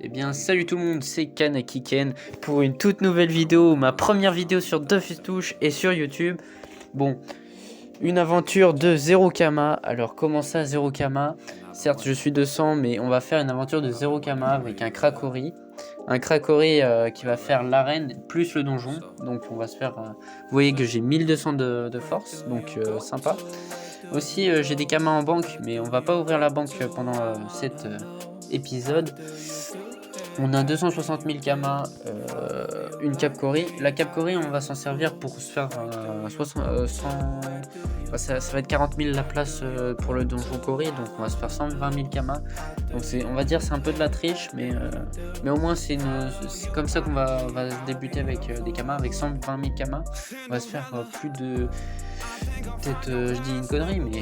Eh bien salut tout le monde, c'est Kanakiken pour une toute nouvelle vidéo, ma première vidéo sur Dofus Touch et sur YouTube. Bon, une aventure de 0 Kama. Alors comment ça 0 Kama? Certes je suis 200 mais on va faire une aventure de 0 Kama avec un Krakori. Un Krakori qui va faire l'arène plus le donjon. Donc on va se faire... vous voyez que j'ai 1200 de force, donc sympa. Aussi j'ai des Kamas en banque mais on va pas ouvrir la banque pendant cet épisode. On a 260 000 Kama, une Capcori. La Capcori, on va s'en servir pour se faire 100... ça va être 40 000 la place pour le donjon Kori, donc on va se faire 120 000 Kama. Donc on va dire c'est un peu de la triche, mais au moins c'est comme ça qu'on va débuter avec des Kama, avec 120 000 Kama. On va se faire plus de... peut-être, je dis une connerie, mais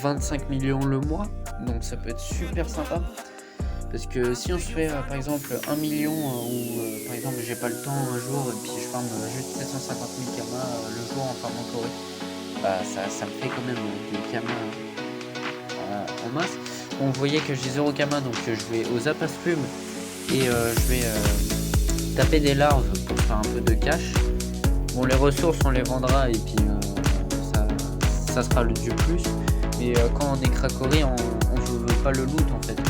25 millions le mois, donc ça peut être super sympa. Parce que si on se fait par exemple 1 million ou par exemple j'ai pas le temps un jour et puis je farme juste 750 000 Kama le jour en farmant Kori, bah ça me fait quand même des Kama en masse. Bon, vous voyez que j'ai 0 Kama, donc je vais aux Apas Plumes et je vais taper des larves pour faire un peu de cash. Bon, les ressources on les vendra et puis ça sera du plus. Mais quand on est Krakori, on veut pas le loot en fait.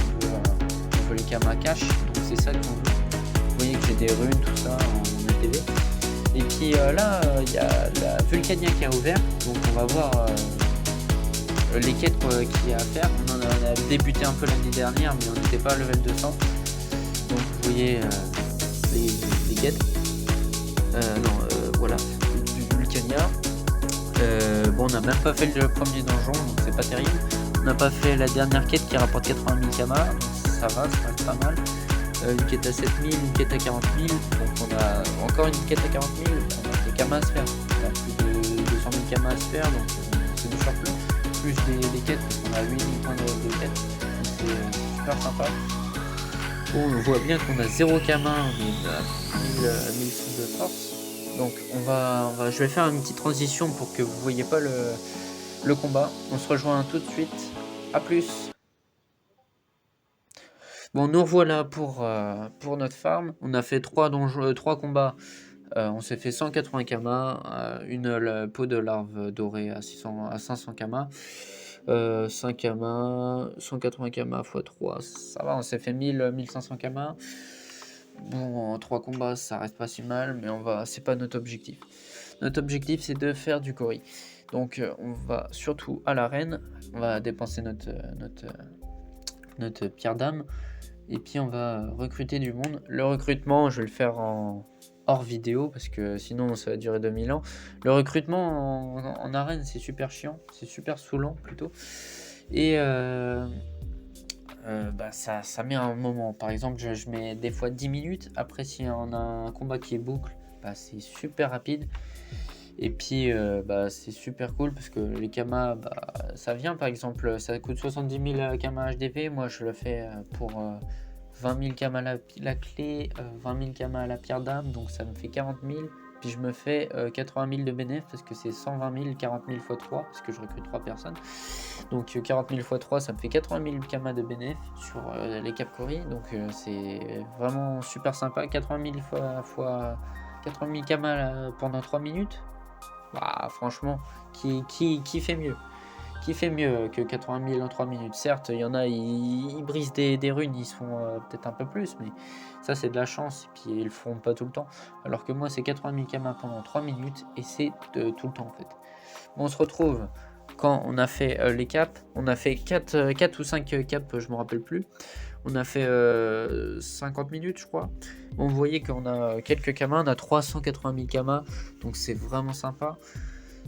Les Kama cash, donc c'est ça qu'on veut. Vous voyez que j'ai des runes, tout ça en ETV. Et puis là, il y a la Vulcania qui a ouvert, donc on va voir les quêtes qu'il y a à faire. On en a débuté un peu l'année dernière, mais on n'était pas à level 200. Donc vous voyez les quêtes. Voilà, du Vulcania. Bon, on n'a même pas fait le premier donjon, donc c'est pas terrible. On n'a pas fait la dernière quête qui rapporte 80 000 Kama, donc ça va être pas mal. Une quête à 7000, une quête à 40 000, donc on a encore une quête à 40 000, on a des Kamas à se faire. On a plus de 200 000 Kamas à se faire, donc c'est du surplus. Plus des quêtes, parce qu'on a 8000 points de quêtes, donc c'est super sympa. Bon, on voit bien qu'on a 0 Kama, mais on a 1100 de force. Donc je vais faire une petite transition pour que vous voyez pas le combat. On se rejoint tout de suite. A plus. Bon, nous revoilà pour notre farm. On a fait 3 combats. On s'est fait 180 Kama, une peau de larve dorée à 500 Kama. 5 Kama, 180 Kama x 3, ça va, on s'est fait 1500 Kama. Bon, en 3 combats, ça reste pas si mal, mais c'est pas notre objectif. Notre objectif, c'est de faire du Kori. Donc, on va surtout à l'arène. On va dépenser notre pierre d'âme. Et puis, on va recruter du monde. Le recrutement, je vais le faire en hors vidéo, parce que sinon, ça va durer 2000 ans. Le recrutement en arène, c'est super chiant. C'est super saoulant, plutôt. Et... ça met un moment. Par exemple, je mets des fois 10 minutes. Après, si on a un combat qui est boucle, c'est super rapide. Et puis, c'est super cool parce que les Kama, ça vient. Par exemple, ça coûte 70 000 Kama HDV. Moi, je le fais pour 20 000 Kama la clé, 20 000 Kama la pierre d'âme. Donc, ça me fait 40 000. Puis je me fais 80 000 de bénéfice parce que c'est 120 000, 40 000 x 3 parce que je recrute 3 personnes. Donc 40 000 x 3, ça me fait 80 000 Kama de bénéfice sur les Capcori. Donc c'est vraiment super sympa. 80 000 fois 80 000 Kama pendant 3 minutes. Franchement, qui fait mieux? Qui fait mieux que 80 000 en 3 minutes? Certes, il y en a, ils brisent des runes, ils se font peut-être un peu plus, mais ça c'est de la chance, et puis ils le font pas tout le temps. Alors que moi c'est 80 000 Kama pendant 3 minutes, et c'est tout le temps en fait. Bon, on se retrouve quand on a fait les caps. On a fait 4 ou 5 caps, je me rappelle plus. On a fait 50 minutes je crois. Bon, vous voyez qu'on a quelques Kama, on a 380 000 Kama, donc c'est vraiment sympa.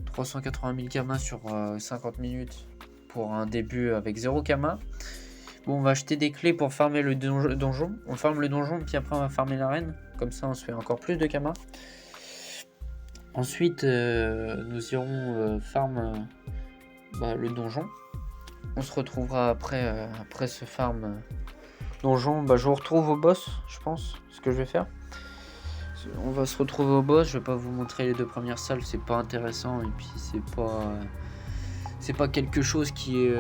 380 000 Kama sur 50 minutes pour un début avec 0 Kama. Bon, on va acheter des clés pour farmer le donjon. On farme le donjon, puis après on va farmer l'arène. Comme ça, on se fait encore plus de Kama. Ensuite, nous irons farm le donjon. On se retrouvera après ce farm donjon. Je vous retrouve au boss, je pense, ce que je vais faire. On va se retrouver au boss. Je vais pas vous montrer les 2 premières salles, c'est pas intéressant et puis c'est pas quelque chose qui est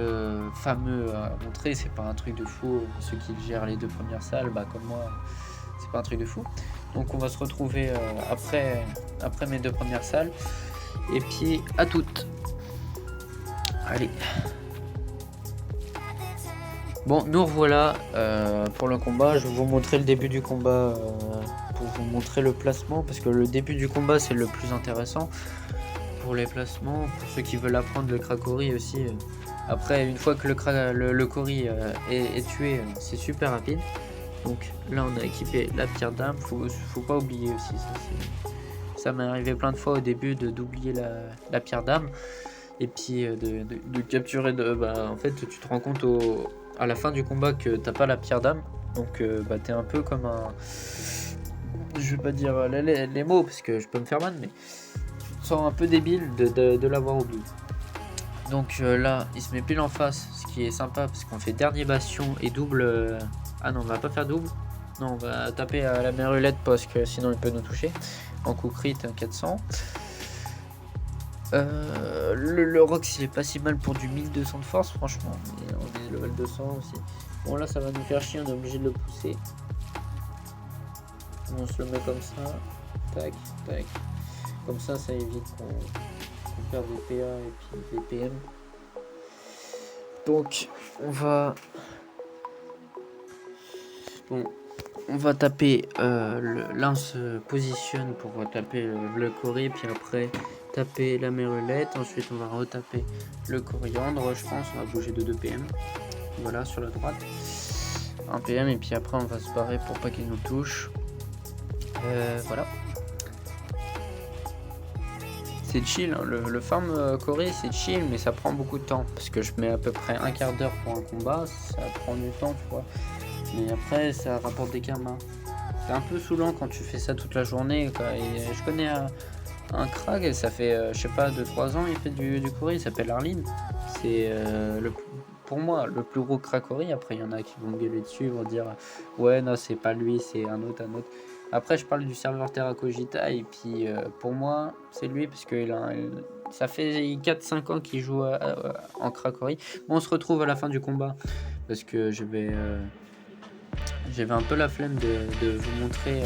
fameux à montrer, c'est pas un truc de fou. Ceux qui gèrent les 2 premières salles, bah comme moi, c'est pas un truc de fou. Donc on va se retrouver après mes 2 premières salles. Et puis à toutes. Allez. Bon, nous revoilà pour le combat. Je vais vous montrer le début du combat pour vous montrer le placement, parce que le début du combat c'est le plus intéressant pour les placements, pour ceux qui veulent apprendre le Krakori aussi. Après, une fois que le Kori est tué, c'est super rapide. Donc là on a équipé la pierre d'âme, faut pas oublier aussi ça m'est arrivé plein de fois au début d'oublier la pierre d'âme. Et puis de capturer en fait tu te rends compte à la fin du combat que t'as pas la pierre d'âme, donc t'es un peu comme un, je vais pas dire les mots parce que je peux me faire mal, mais tu te sens un peu débile de l'avoir oublié. Donc là il se met pile en face, ce qui est sympa parce qu'on fait dernier bastion et double. Ah non, on va pas faire double, non, on va taper à la merulette parce que sinon il peut nous toucher en coup crit 400. Le Rox il est pas si mal pour du 1200 de force, franchement, on est level 200 aussi. Bon là ça va nous faire chier, on est obligé de le pousser. On se le met comme ça, tac, tac. Comme ça évite qu'on perde des PA et puis des PM. Donc on va... Bon, on va taper, l'un se positionne pour taper le Kori, puis après taper la merulette, ensuite on va retaper le coriandre, je pense, on va bouger de 2 PM, voilà, sur la droite, 1 PM, et puis après on va se barrer pour pas qu'il nous touche, voilà. C'est chill, hein. Le farm Kori c'est chill, mais ça prend beaucoup de temps, parce que je mets à peu près un quart d'heure pour un combat, ça prend du temps, tu vois, mais après ça rapporte des karmas. C'est un peu saoulant quand tu fais ça toute la journée, quoi. Et je connais un crack, et ça fait, je sais pas, 2-3 ans, il fait du Kori, il s'appelle Arline. C'est pour moi le plus gros Krakori. Après, il y en a qui vont me gueuler dessus, vont dire ouais, non, c'est pas lui, c'est un autre. Après, je parle du serveur Terra Cogita, et puis pour moi, c'est lui, parce que ça fait 4-5 ans qu'il joue en Krakori. Bon, on se retrouve à la fin du combat, parce que j'avais un peu la flemme de vous montrer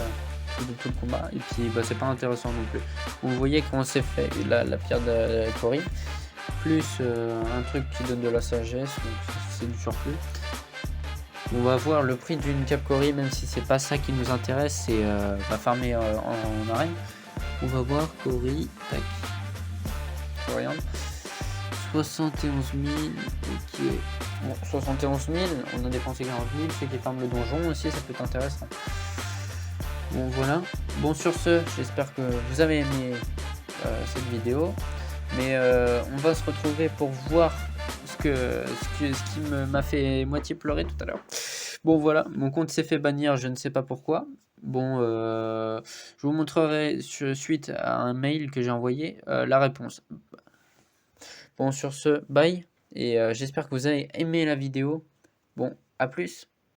tout le combat, et puis c'est pas intéressant non plus. Vous voyez qu'on s'est fait la pierre de Kori, plus un truc qui donne de la sagesse, donc c'est du surplus. On va voir le prix d'une cap Kori, même si c'est pas ça qui nous intéresse, c'est farmer en arène. On va voir Kori, tac, regarde, 71 000, ok. Bon, 71 000, on a dépensé 40 000, ceux qui farment le donjon aussi, ça peut être intéressant. Bon voilà, bon sur ce, j'espère que vous avez aimé cette vidéo, mais on va se retrouver pour voir ce qui m'a fait moitié pleurer tout à l'heure. Bon voilà, mon compte s'est fait bannir, je ne sais pas pourquoi. Bon, je vous montrerai suite à un mail que j'ai envoyé la réponse. Bon sur ce, bye, et j'espère que vous avez aimé la vidéo. Bon, à plus.